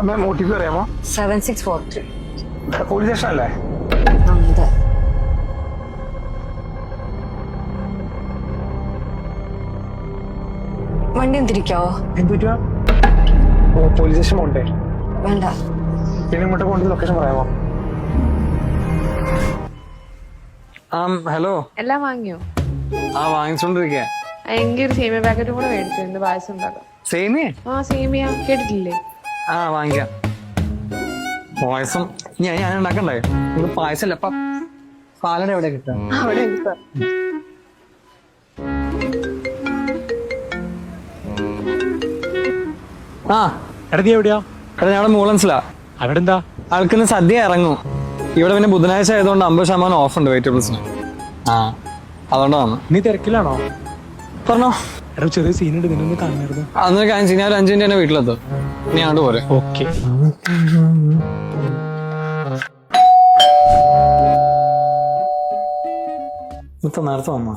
മാം O T P അറിയാമോ? 7643. Police station അല്ലേ? അതെ. വണ്ടി തിരിക്കാവോ? എന്ത് പറ്റുക? പോലീസ് സ്റ്റേഷൻ പോണ്ടേ? വേണ്ട. പിന്നെ ഇങ്ങോട്ട് പോകേണ്ട ലൊക്കേഷൻ പറയാമോ? ഹലോ. എല്ലാം വാങ്ങിയോ? വാങ്ങിച്ചോണ്ടിരിക്കുക. എങ്കിൽ ഒരു സേമിയ പാക്കറ്റ് കൂടെ മേടിച്ചു, എന്ത് പായസം ഉണ്ടാക്കാം. സേമിയ? സേമിയ കേട്ടിട്ടില്ലേ? വാങ്ങിക്കാം. പായസം ഞാൻ ഉണ്ടാക്കണ്ടേ? പായസം അല്ല, പാലട എവിടെ കിട്ടാം? അവിടെ എടാ നീ എവിടെയാ? എടാ ഞാൻ മൂളൻസിലാ. അവിടെ എന്താ? ആൾക്കിന്ന് സദ്യ ഇറങ്ങും. ഇവിടെ പിന്നെ ബുധനാഴ്ച ആയതുകൊണ്ട് 50% ഓഫ് ഉണ്ട് വെജിറ്റബിൾസിന്. അതുകൊണ്ട് വന്നു. നീ തിരക്കിലാണോ? പറഞ്ഞോ. എടാ ചെറിയ സീനുണ്ട്, നിന്നൊന്ന് കാണായിരുന്നു. അന്നൊരു കാര്യം ചെയ്യാൻ 5 മിനിറ്റ് തന്നെ വീട്ടിലെത്തും. നീ അങ്ങോട്ട് പോരെ. ഓക്കെ. നേരത്തെ വന്നോ?